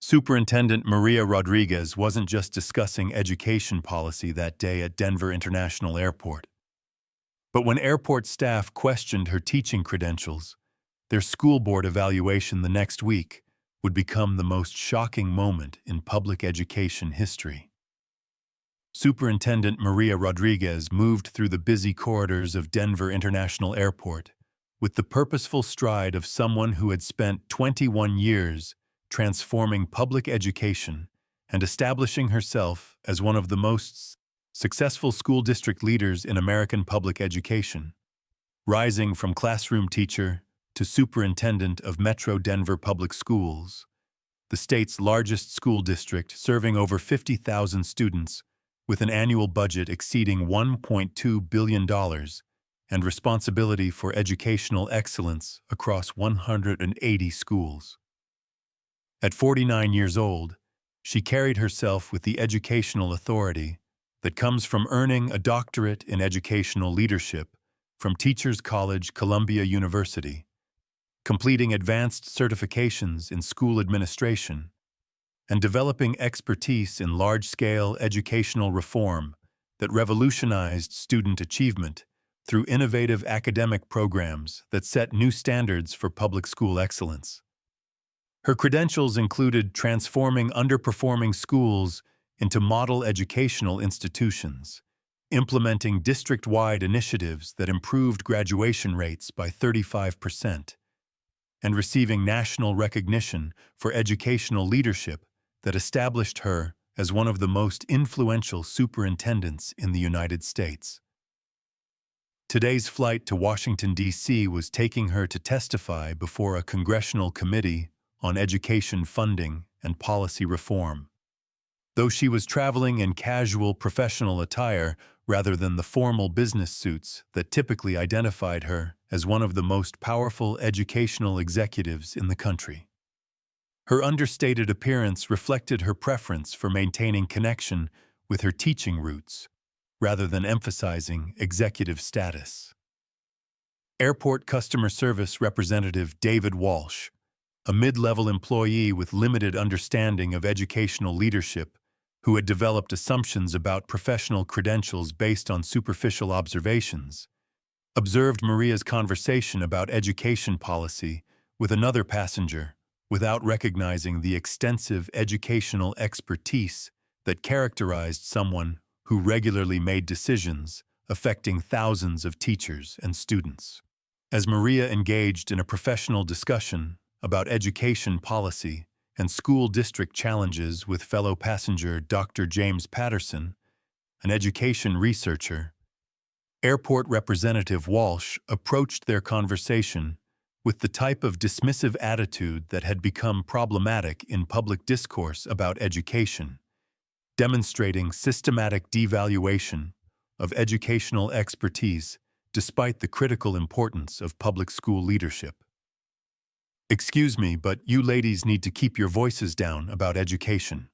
Superintendent Maria Rodriguez wasn't just discussing education policy that day at Denver International Airport. But when airport staff questioned her teaching credentials, their school board evaluation the next week would become the most shocking moment in public education history. Superintendent Maria Rodriguez moved through the busy corridors of Denver International Airport with the purposeful stride of someone who had spent 21 years transforming public education and establishing herself as one of the most successful school district leaders in American public education, rising from classroom teacher to superintendent of Metro Denver Public Schools, the state's largest school district serving over 50,000 students with an annual budget exceeding $1.2 billion and responsibility for educational excellence across 180 schools. At 49 years old, she carried herself with the educational authority that comes from earning a doctorate in educational leadership from Teachers College, Columbia University, completing advanced certifications in school administration, and developing expertise in large-scale educational reform that revolutionized student achievement through innovative academic programs that set new standards for public school excellence. Her credentials included transforming underperforming schools into model educational institutions, implementing district-wide initiatives that improved graduation rates by 35%, and receiving national recognition for educational leadership that established her as one of the most influential superintendents in the United States. Today's flight to Washington, D.C. was taking her to testify before a congressional committee on education funding and policy reform. Though she was traveling in casual professional attire rather than the formal business suits that typically identified her as one of the most powerful educational executives in the country. Her understated appearance reflected her preference for maintaining connection with her teaching roots, rather than emphasizing executive status. Airport Customer Service Representative David Walsh, a mid-level employee with limited understanding of educational leadership, who had developed assumptions about professional credentials based on superficial observations, observed Maria's conversation about education policy with another passenger without recognizing the extensive educational expertise that characterized someone who regularly made decisions affecting thousands of teachers and students. As Maria engaged in a professional discussion about education policy and school district challenges with fellow passenger Dr. James Patterson, an education researcher, Airport Representative Walsh approached their conversation with the type of dismissive attitude that had become problematic in public discourse about education, demonstrating systematic devaluation of educational expertise despite the critical importance of public school leadership. "Excuse me, but you ladies need to keep your voices down about education,"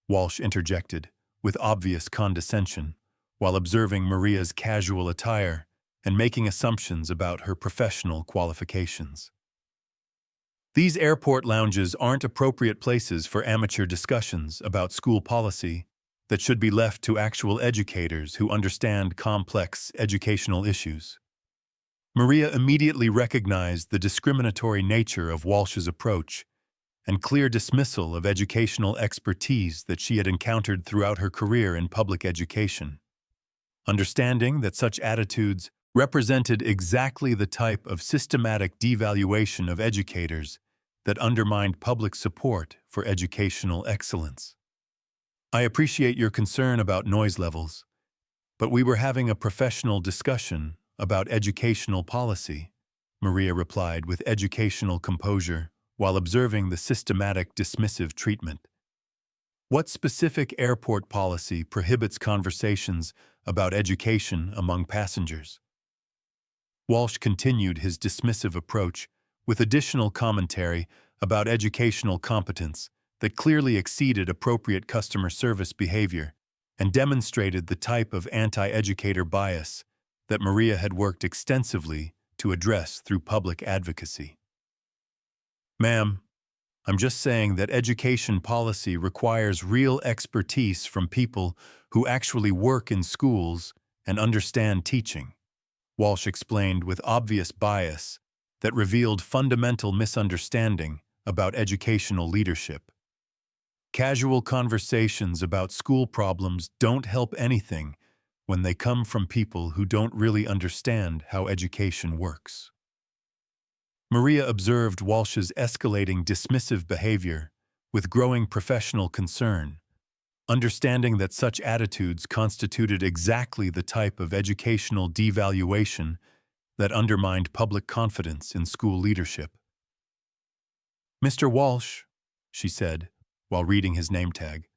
Walsh interjected, with obvious condescension, while observing Maria's casual attire and making assumptions about her professional qualifications. These airport lounges aren't appropriate places for amateur discussions about school policy that should be left to actual educators who understand complex educational issues. Maria immediately recognized the discriminatory nature of Walsh's approach and clear dismissal of educational expertise that she had encountered throughout her career in public education. Understanding that such attitudes represented exactly the type of systematic devaluation of educators that undermined public support for educational excellence. "I appreciate your concern about noise levels, but we were having a professional discussion about educational policy," Maria replied with educational composure while observing the systematic dismissive treatment. "What specific airport policy prohibits conversations about education among passengers?" Walsh continued his dismissive approach with additional commentary about educational competence that clearly exceeded appropriate customer service behavior and demonstrated the type of anti-educator bias that Maria had worked extensively to address through public advocacy. "Ma'am, I'm just saying that education policy requires real expertise from people who actually work in schools and understand teaching, Walsh explained with obvious bias that revealed fundamental misunderstanding about educational leadership. Casual conversations about school problems don't help anything when they come from people who don't really understand how education works. Maria observed Walsh's escalating dismissive behavior with growing professional concern, understanding that such attitudes constituted exactly the type of educational devaluation that undermined public confidence in school leadership. "Mr. Walsh," she said, while reading his name tag,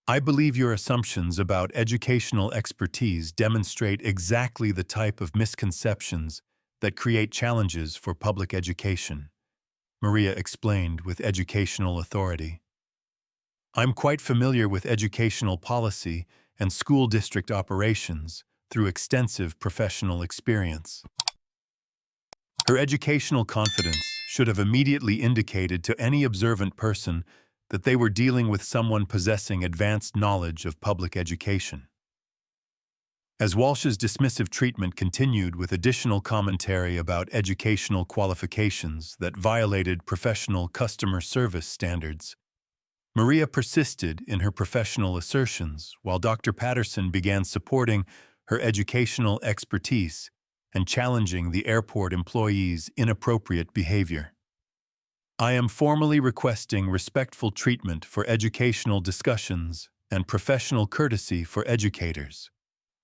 "I believe your assumptions about educational expertise demonstrate exactly the type of misconceptions that create challenges for public education," Maria explained with educational authority. "I'm quite familiar with educational policy and school district operations through extensive professional experience." Her educational confidence should have immediately indicated to any observant person that they were dealing with someone possessing advanced knowledge of public education. As Walsh's dismissive treatment continued with additional commentary about educational qualifications that violated professional customer service standards, Maria persisted in her professional assertions while Dr. Patterson began supporting her educational expertise and challenging the airport employee's inappropriate behavior. "I am formally requesting respectful treatment for educational discussions and professional courtesy for educators,"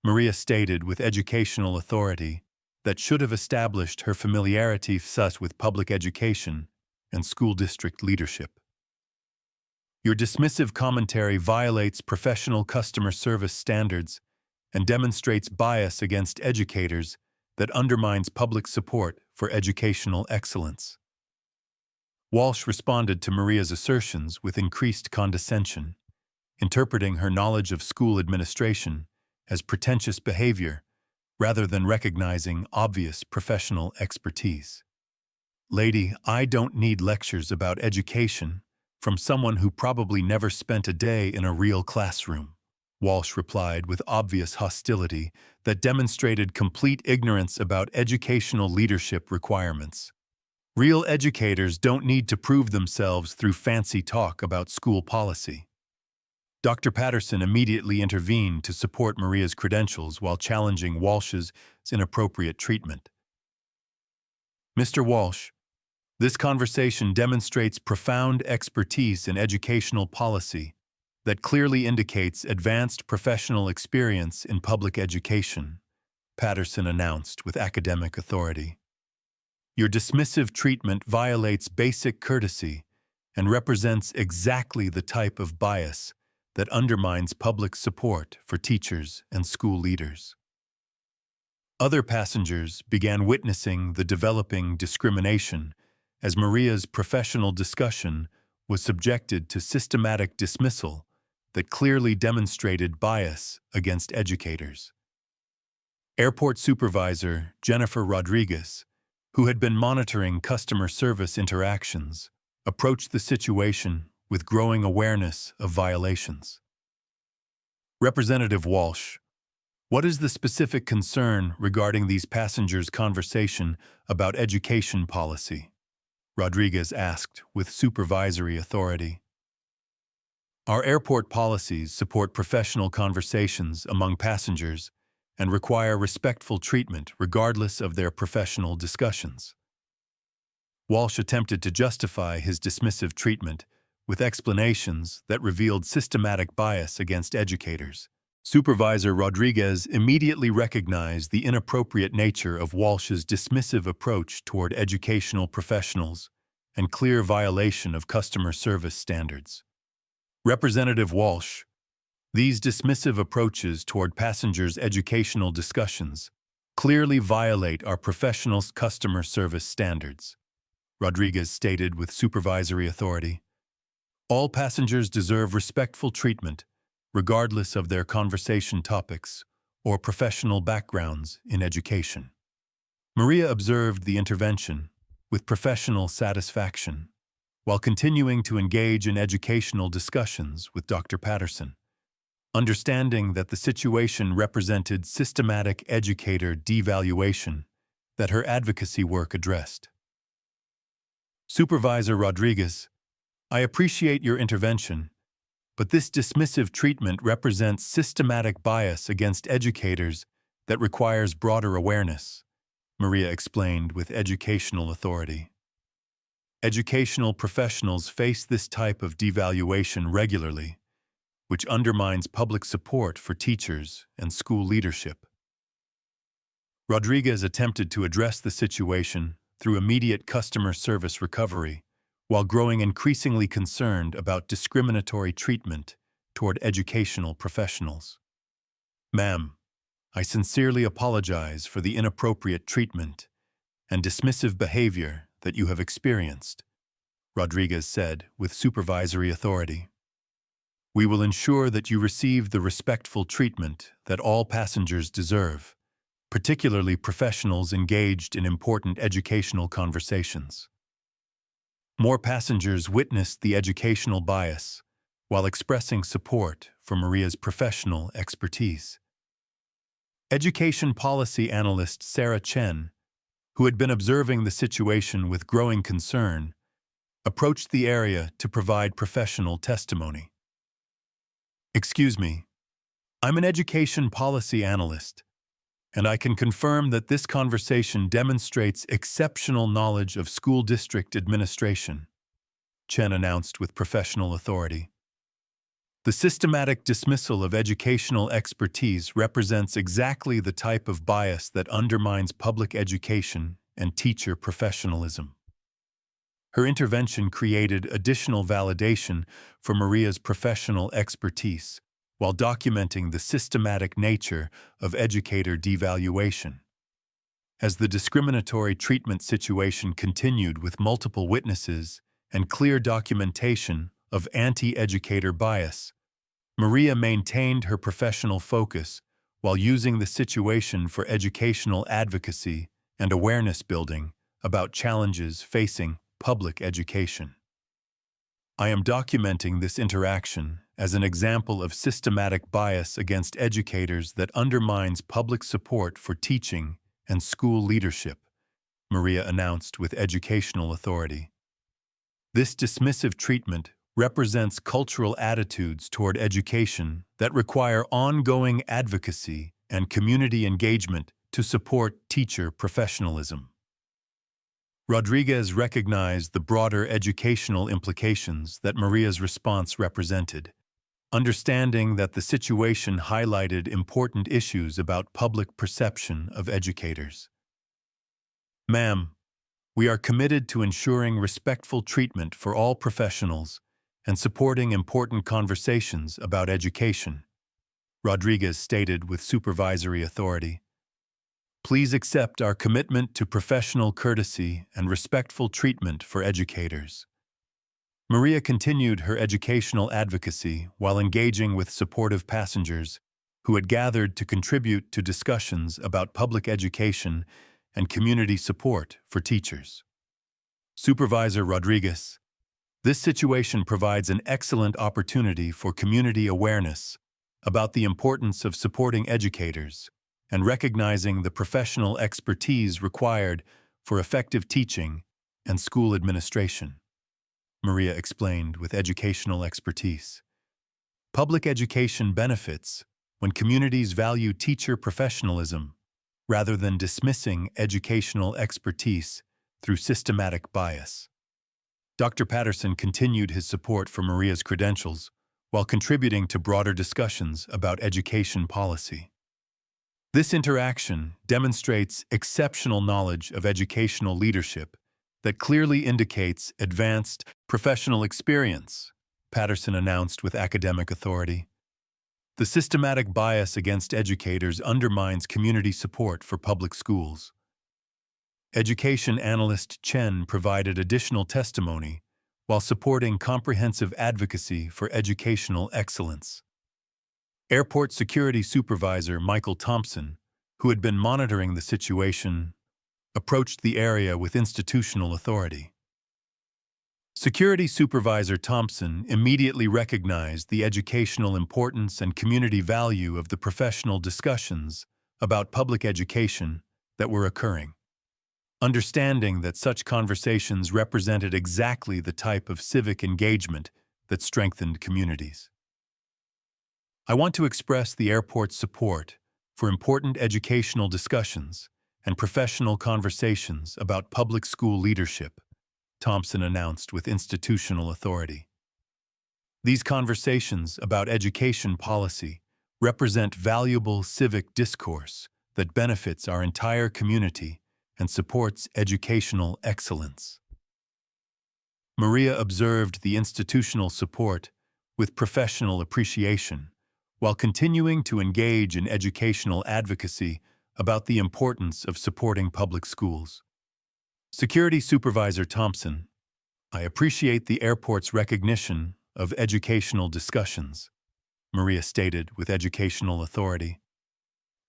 Maria stated with educational authority that should have established her familiarity thus with public education and school district leadership. "Your dismissive commentary violates professional customer service standards and demonstrates bias against educators that undermines public support for educational excellence." Walsh responded to Maria's assertions with increased condescension, interpreting her knowledge of school administration as pretentious behavior rather than recognizing obvious professional expertise. "Lady, I don't need lectures about education from someone who probably never spent a day in a real classroom," Walsh replied with obvious hostility that demonstrated complete ignorance about educational leadership requirements. "Real educators don't need to prove themselves through fancy talk about school policy." Dr. Patterson immediately intervened to support Maria's credentials while challenging Walsh's inappropriate treatment. "Mr. Walsh, this conversation demonstrates profound expertise in educational policy that clearly indicates advanced professional experience in public education," Patterson announced with academic authority. "Your dismissive treatment violates basic courtesy and represents exactly the type of bias that undermines public support for teachers and school leaders." Other passengers began witnessing the developing discrimination as Maria's professional discussion was subjected to systematic dismissal that clearly demonstrated bias against educators. Airport Supervisor Jennifer Rodriguez, who had been monitoring customer service interactions, approached the situation with growing awareness of violations. "Representative Walsh, what is the specific concern regarding these passengers' conversation about education policy?" Rodriguez asked with supervisory authority. "Our airport policies support professional conversations among passengers and require respectful treatment regardless of their professional discussions." Walsh attempted to justify his dismissive treatment with explanations that revealed systematic bias against educators. Supervisor Rodriguez immediately recognized the inappropriate nature of Walsh's dismissive approach toward educational professionals and clear violation of customer service standards. "Representative Walsh, these dismissive approaches toward passengers' educational discussions clearly violate our professional customer service standards," Rodriguez stated with supervisory authority. "All passengers deserve respectful treatment, regardless of their conversation topics or professional backgrounds in education." Maria observed the intervention with professional satisfaction, while continuing to engage in educational discussions with Dr. Patterson, understanding that the situation represented systematic educator devaluation that her advocacy work addressed. Supervisor Rodriguez, I appreciate your intervention, but this dismissive treatment represents systematic bias against educators that requires broader awareness, Maria explained with educational authority. Educational professionals face this type of devaluation regularly, which undermines public support for teachers and school leadership. Rodriguez attempted to address the situation through immediate customer service recovery, while growing increasingly concerned about discriminatory treatment toward educational professionals. Ma'am, I sincerely apologize for the inappropriate treatment and dismissive behavior that you have experienced, Rodriguez said with supervisory authority. We will ensure that you receive the respectful treatment that all passengers deserve, particularly professionals engaged in important educational conversations. More passengers witnessed the educational bias while expressing support for Maria's professional expertise. Education policy analyst Sarah Chen, who had been observing the situation with growing concern, approached the area to provide professional testimony. Excuse me, I'm an education policy analyst, and I can confirm that this conversation demonstrates exceptional knowledge of school district administration, Chen announced with professional authority. The systematic dismissal of educational expertise represents exactly the type of bias that undermines public education and teacher professionalism. Her intervention created additional validation for Maria's professional expertise, while documenting the systematic nature of educator devaluation. As the discriminatory treatment situation continued with multiple witnesses and clear documentation of anti-educator bias, Maria maintained her professional focus while using the situation for educational advocacy and awareness building about challenges facing public education. I am documenting this interaction as an example of systematic bias against educators that undermines public support for teaching and school leadership, Maria announced with educational authority. This dismissive treatment represents cultural attitudes toward education that require ongoing advocacy and community engagement to support teacher professionalism. Rodriguez recognized the broader educational implications that Maria's response represented, understanding that the situation highlighted important issues about public perception of educators. Ma'am, we are committed to ensuring respectful treatment for all professionals and supporting important conversations about education, Rodriguez stated with supervisory authority. Please accept our commitment to professional courtesy and respectful treatment for educators. Maria continued her educational advocacy while engaging with supportive passengers who had gathered to contribute to discussions about public education and community support for teachers. Supervisor Rodriguez, this situation provides an excellent opportunity for community awareness about the importance of supporting educators and recognizing the professional expertise required for effective teaching and school administration, Maria explained with educational expertise. Public education benefits when communities value teacher professionalism rather than dismissing educational expertise through systematic bias. Dr. Patterson continued his support for Maria's credentials while contributing to broader discussions about education policy. This interaction demonstrates exceptional knowledge of educational leadership that clearly indicates advanced professional experience, Patterson announced with academic authority. The systematic bias against educators undermines community support for public schools. Education analyst Chen provided additional testimony while supporting comprehensive advocacy for educational excellence. Airport Security Supervisor Michael Thompson, who had been monitoring the situation, approached the area with institutional authority. Security Supervisor Thompson immediately recognized the educational importance and community value of the professional discussions about public education that were occurring. Understanding that such conversations represented exactly the type of civic engagement that strengthened communities. I want to express the airport's support for important educational discussions and professional conversations about public school leadership, Thompson announced with institutional authority. These conversations about education policy represent valuable civic discourse that benefits our entire community and supports educational excellence. Maria observed the institutional support with professional appreciation, while continuing to engage in educational advocacy about the importance of supporting public schools. Security Supervisor Thompson, I appreciate the airport's recognition of educational discussions, Maria stated with educational authority.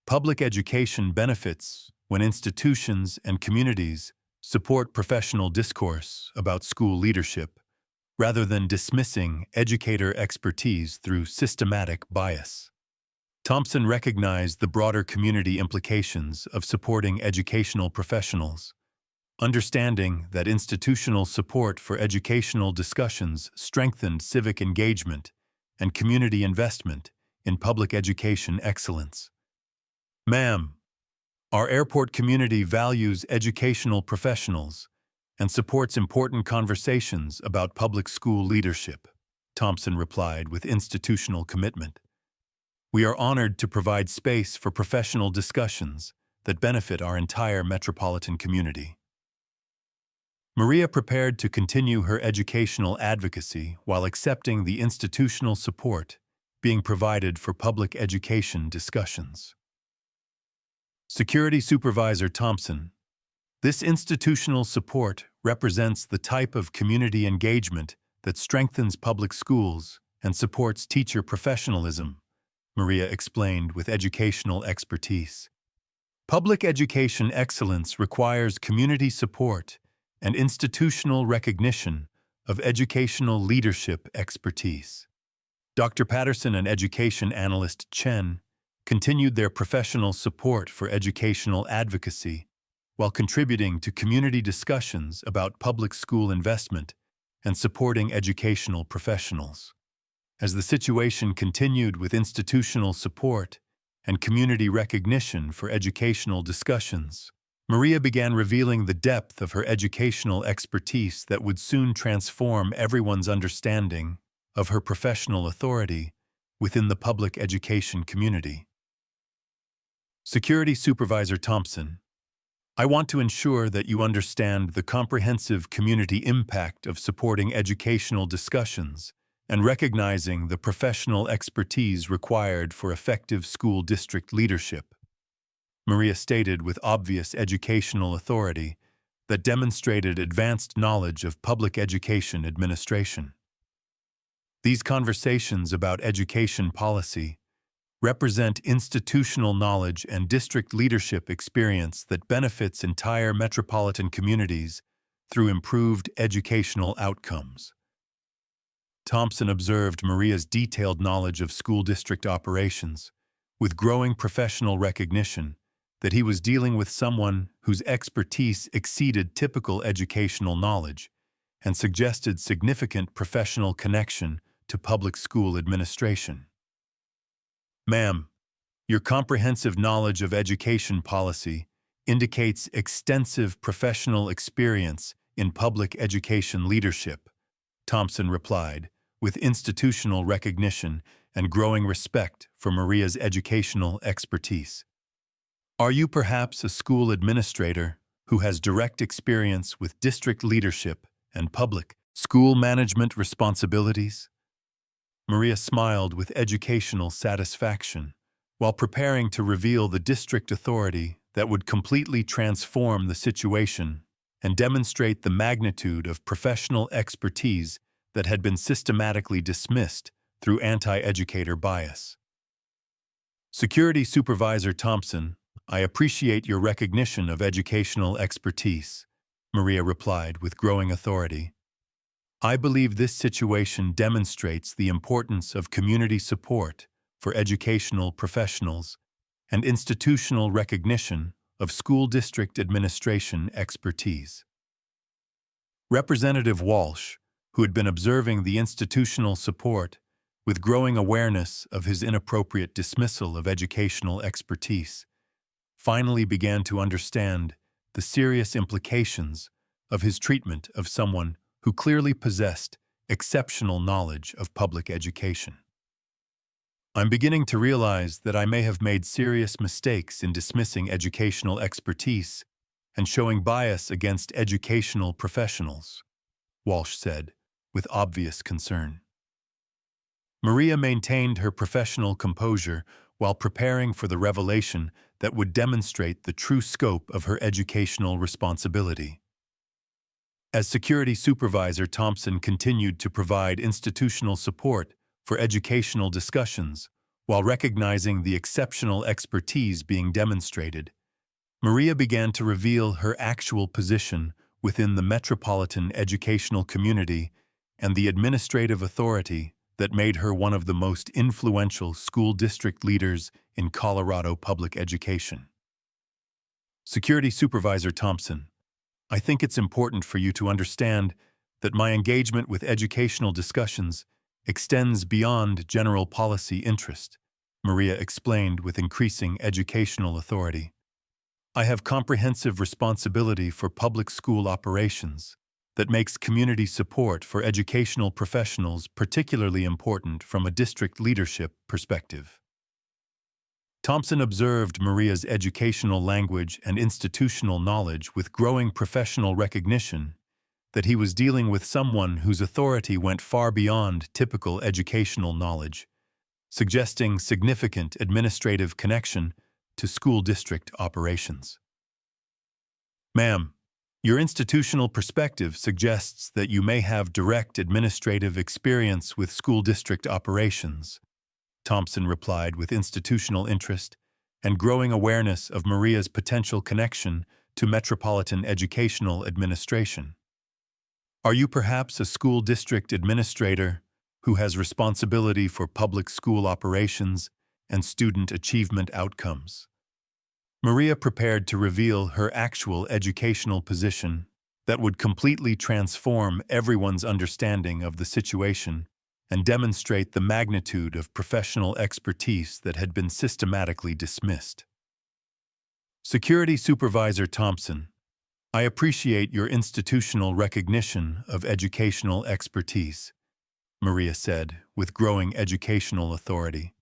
Public education benefits when institutions and communities support professional discourse about school leadership rather than dismissing educator expertise through systematic bias. Thompson recognized the broader community implications of supporting educational professionals, understanding that institutional support for educational discussions strengthened civic engagement and community investment in public education excellence. Ma'am, our airport community values educational professionals and supports important conversations about public school leadership, Thompson replied with institutional commitment. We are honored to provide space for professional discussions that benefit our entire metropolitan community. Maria prepared to continue her educational advocacy while accepting the institutional support being provided for public education discussions. Security Supervisor Thompson, this institutional support represents the type of community engagement that strengthens public schools and supports teacher professionalism, Maria explained with educational expertise. Public education excellence requires community support and institutional recognition of educational leadership expertise. Dr. Patterson and education analyst Chen continued their professional support for educational advocacy while contributing to community discussions about public school investment and supporting educational professionals. As the situation continued with institutional support and community recognition for educational discussions, Maria began revealing the depth of her educational expertise that would soon transform everyone's understanding of her professional authority within the public education community. Security Supervisor Thompson, I want to ensure that you understand the comprehensive community impact of supporting educational discussions and recognizing the professional expertise required for effective school district leadership, Maria stated with obvious educational authority that demonstrated advanced knowledge of public education administration. These conversations about education policy represent institutional knowledge and district leadership experience that benefits entire metropolitan communities through improved educational outcomes. Thompson observed Maria's detailed knowledge of school district operations, with growing professional recognition that he was dealing with someone whose expertise exceeded typical educational knowledge and suggested significant professional connection to public school administration. Ma'am, your comprehensive knowledge of education policy indicates extensive professional experience in public education leadership, Thompson replied, with institutional recognition and growing respect for Maria's educational expertise. Are you perhaps a school administrator who has direct experience with district leadership and public school management responsibilities? Maria smiled with educational satisfaction while preparing to reveal the district authority that would completely transform the situation and demonstrate the magnitude of professional expertise that had been systematically dismissed through anti-educator bias. Security Supervisor Thompson, I appreciate your recognition of educational expertise, Maria replied with growing authority. I believe this situation demonstrates the importance of community support for educational professionals and institutional recognition of school district administration expertise. Representative Walsh, who had been observing the institutional support with growing awareness of his inappropriate dismissal of educational expertise, finally began to understand the serious implications of his treatment of someone who clearly possessed exceptional knowledge of public education. I'm beginning to realize that I may have made serious mistakes in dismissing educational expertise and showing bias against educational professionals, Walsh said, with obvious concern. Maria maintained her professional composure while preparing for the revelation that would demonstrate the true scope of her educational responsibility. As Security Supervisor Thompson continued to provide institutional support for educational discussions while recognizing the exceptional expertise being demonstrated, Maria began to reveal her actual position within the metropolitan educational community and the administrative authority that made her one of the most influential school district leaders in Colorado public education. Security Supervisor Thompson, I think it's important for you to understand that my engagement with educational discussions extends beyond general policy interest, Maria explained with increasing educational authority. I have comprehensive responsibility for public school operations that makes community support for educational professionals particularly important from a district leadership perspective. Thompson observed Maria's educational language and institutional knowledge with growing professional recognition that he was dealing with someone whose authority went far beyond typical educational knowledge, suggesting significant administrative connection to school district operations. Ma'am, your institutional perspective suggests that you may have direct administrative experience with school district operations, Thompson replied with institutional interest and growing awareness of Maria's potential connection to Metropolitan Educational Administration. Are you perhaps a school district administrator who has responsibility for public school operations and student achievement outcomes? Maria prepared to reveal her actual educational position that would completely transform everyone's understanding of the situation and demonstrate the magnitude of professional expertise that had been systematically dismissed. Security Supervisor Thompson, I appreciate your institutional recognition of educational expertise, Maria said, with growing educational authority.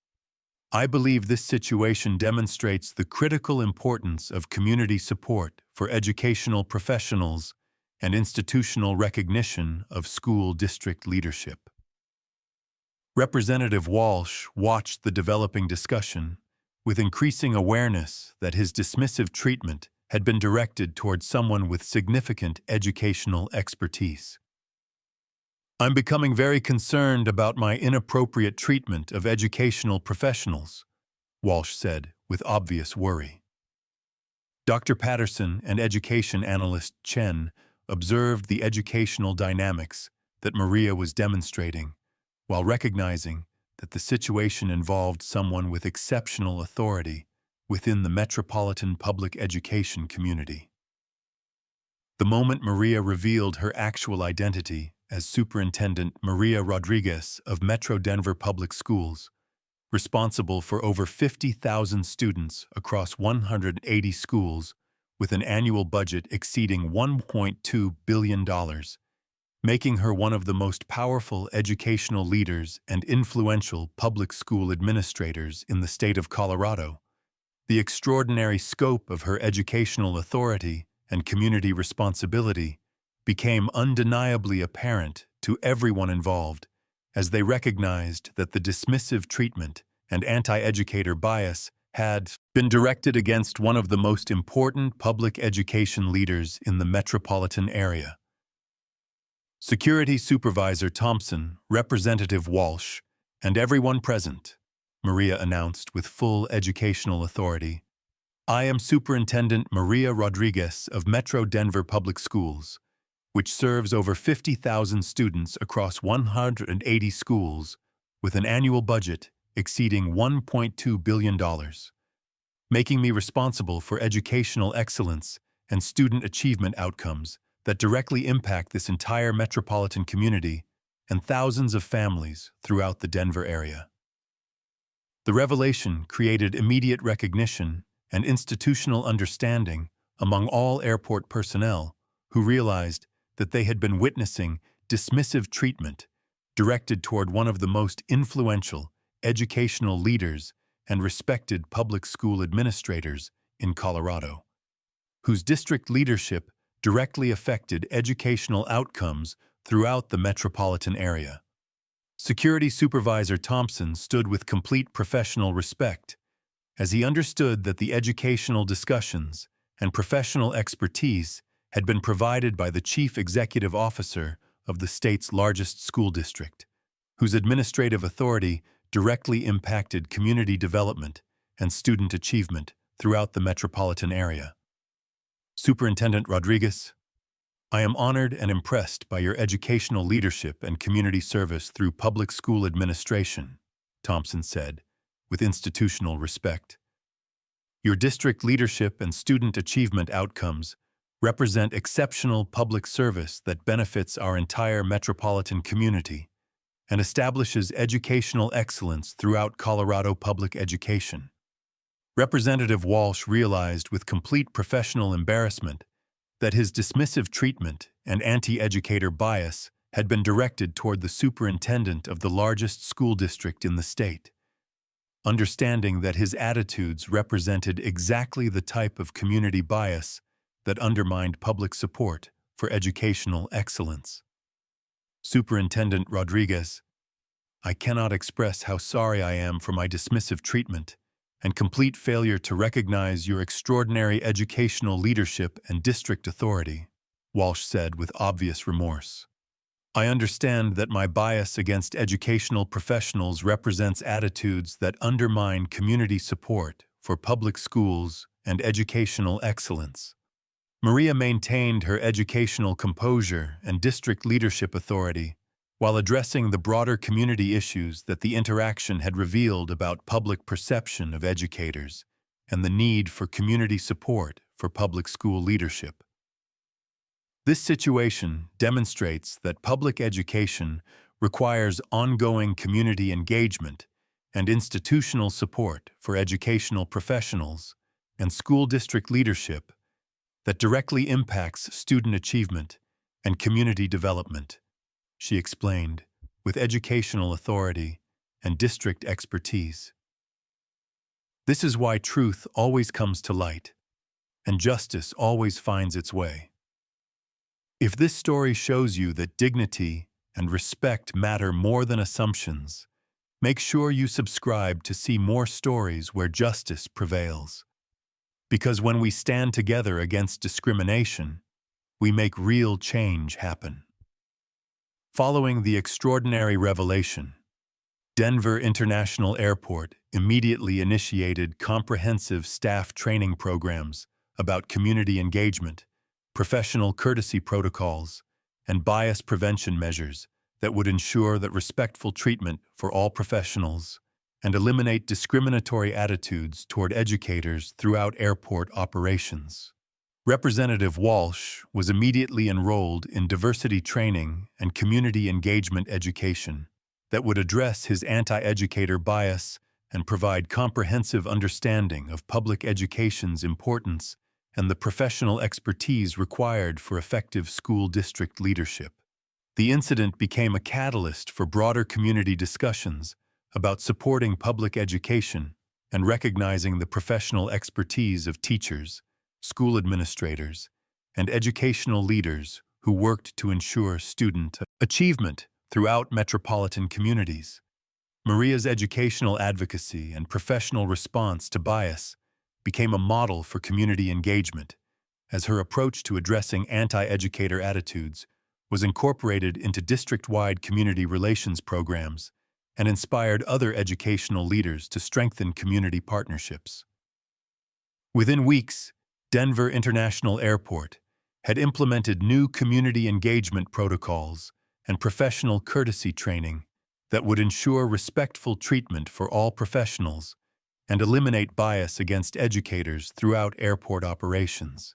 I believe this situation demonstrates the critical importance of community support for educational professionals and institutional recognition of school district leadership. Representative Walsh watched the developing discussion with increasing awareness that his dismissive treatment had been directed toward someone with significant educational expertise. I'm becoming very concerned about my inappropriate treatment of educational professionals, Walsh said with obvious worry. Dr. Patterson and education analyst Chen observed the educational dynamics that Maria was demonstrating, while recognizing that the situation involved someone with exceptional authority within the metropolitan public education community. The moment Maria revealed her actual identity as Superintendent Maria Rodriguez of Metro Denver Public Schools, responsible for over 50,000 students across 180 schools with an annual budget exceeding $1.2 billion, making her one of the most powerful educational leaders and influential public school administrators in the state of Colorado. The extraordinary scope of her educational authority and community responsibility became undeniably apparent to everyone involved as they recognized that the dismissive treatment and anti-educator bias had been directed against one of the most important public education leaders in the metropolitan area. Security Supervisor Thompson, Representative Walsh, and everyone present, Maria announced with full educational authority, I am Superintendent Maria Rodriguez of Metro Denver Public Schools, which serves over 50,000 students across 180 schools with an annual budget exceeding $1.2 billion, making me responsible for educational excellence and student achievement outcomes that directly impact this entire metropolitan community and thousands of families throughout the Denver area. The revelation created immediate recognition and institutional understanding among all airport personnel who realized that they had been witnessing dismissive treatment directed toward one of the most influential educational leaders and respected public school administrators in Colorado, whose district leadership directly affected educational outcomes throughout the metropolitan area. Security Supervisor Thompson stood with complete professional respect as he understood that the educational discussions and professional expertise had been provided by the chief executive officer of the state's largest school district, whose administrative authority directly impacted community development and student achievement throughout the metropolitan area. Superintendent Rodriguez, I am honored and impressed by your educational leadership and community service through public school administration, Thompson said, with institutional respect. Your district leadership and student achievement outcomes represent exceptional public service that benefits our entire metropolitan community and establishes educational excellence throughout Colorado public education. Representative Walsh realized with complete professional embarrassment that his dismissive treatment and anti-educator bias had been directed toward the superintendent of the largest school district in the state. Understanding that his attitudes represented exactly the type of community bias that undermined public support for educational excellence. Superintendent Rodriguez, I cannot express how sorry I am for my dismissive treatment and complete failure to recognize your extraordinary educational leadership and district authority, Walsh said with obvious remorse. I understand that my bias against educational professionals represents attitudes that undermine community support for public schools and educational excellence. Maria maintained her educational composure and district leadership authority while addressing the broader community issues that the interaction had revealed about public perception of educators and the need for community support for public school leadership. This situation demonstrates that public education requires ongoing community engagement and institutional support for educational professionals and school district leadership that directly impacts student achievement and community development, she explained, with educational authority and district expertise. This is why truth always comes to light, and justice always finds its way. If this story shows you that dignity and respect matter more than assumptions, make sure you subscribe to see more stories where justice prevails. Because when we stand together against discrimination, we make real change happen. Following the extraordinary revelation, Denver International Airport immediately initiated comprehensive staff training programs about community engagement, professional courtesy protocols, and bias prevention measures that would ensure that respectful treatment for all professionals and eliminate discriminatory attitudes toward educators throughout airport operations. Representative Walsh was immediately enrolled in diversity training and community engagement education that would address his anti-educator bias and provide comprehensive understanding of public education's importance and the professional expertise required for effective school district leadership. The incident became a catalyst for broader community discussions about supporting public education and recognizing the professional expertise of teachers, school administrators, and educational leaders who worked to ensure student achievement throughout metropolitan communities. Maria's educational advocacy and professional response to bias became a model for community engagement, as her approach to addressing anti-educator attitudes was incorporated into district-wide community relations programs and inspired other educational leaders to strengthen community partnerships. Within weeks, Denver International Airport had implemented new community engagement protocols and professional courtesy training that would ensure respectful treatment for all professionals and eliminate bias against educators throughout airport operations.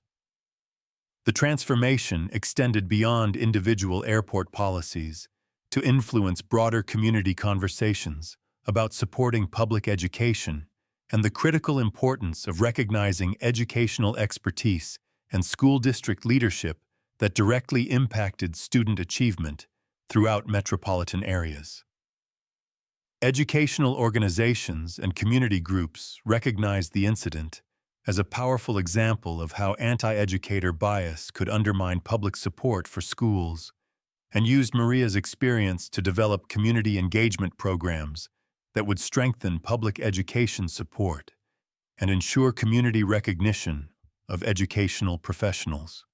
The transformation extended beyond individual airport policies to influence broader community conversations about supporting public education and the critical importance of recognizing educational expertise and school district leadership that directly impacted student achievement throughout metropolitan areas. Educational organizations and community groups recognized the incident as a powerful example of how anti-educator bias could undermine public support for schools, and used Maria's experience to develop community engagement programs that would strengthen public education support and ensure community recognition of educational professionals.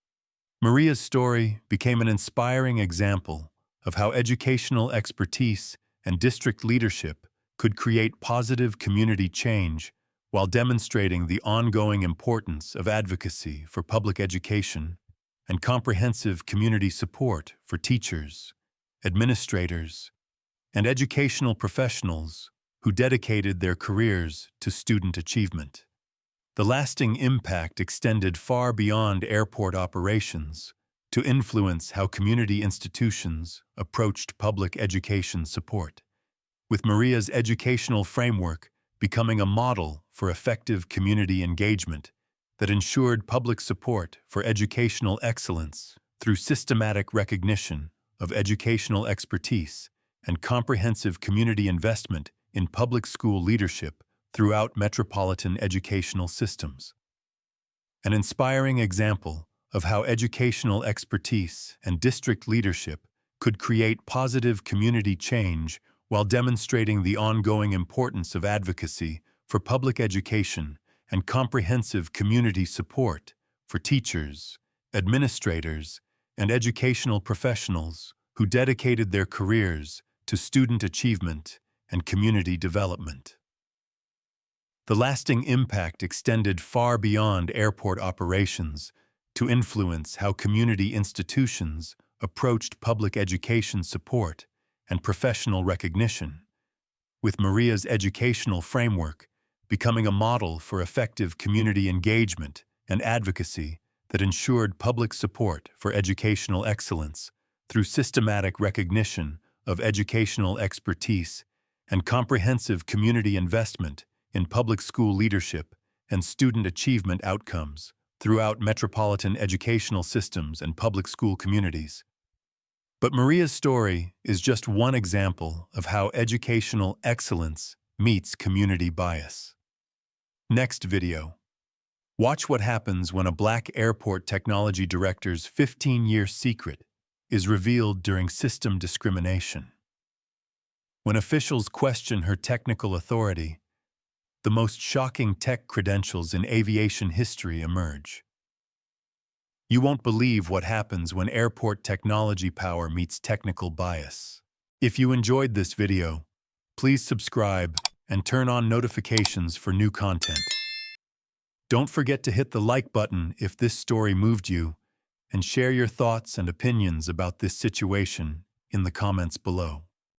Maria's story became an inspiring example of how educational expertise and district leadership could create positive community change while demonstrating the ongoing importance of advocacy for public education and comprehensive community support for teachers, administrators, and educational professionals who dedicated their careers to student achievement. The lasting impact extended far beyond airport operations to influence how community institutions approached public education support, with Maria's educational framework becoming a model for effective community engagement that ensured public support for educational excellence through systematic recognition of educational expertise and comprehensive community investment in public school leadership throughout metropolitan educational systems. An inspiring example of how educational expertise and district leadership could create positive community change while demonstrating the ongoing importance of advocacy for public education and comprehensive community support for teachers, administrators, and educational professionals who dedicated their careers to student achievement and community development. The lasting impact extended far beyond airport operations to influence how community institutions approached public education support and professional recognition, with Maria's educational framework becoming a model for effective community engagement and advocacy that ensured public support for educational excellence through systematic recognition of educational expertise and comprehensive community investment in public school leadership and student achievement outcomes throughout metropolitan educational systems and public school communities. But Maria's story is just one example of how educational excellence meets community bias. Next video. Watch what happens when a Black airport technology director's 15-year secret is revealed during system discrimination. When officials question her technical authority, the most shocking tech credentials in aviation history emerge. You won't believe what happens when airport technology power meets technical bias. If you enjoyed this video, please subscribe and turn on notifications for new content. Don't forget to hit the like button if this story moved you, and share your thoughts and opinions about this situation in the comments below.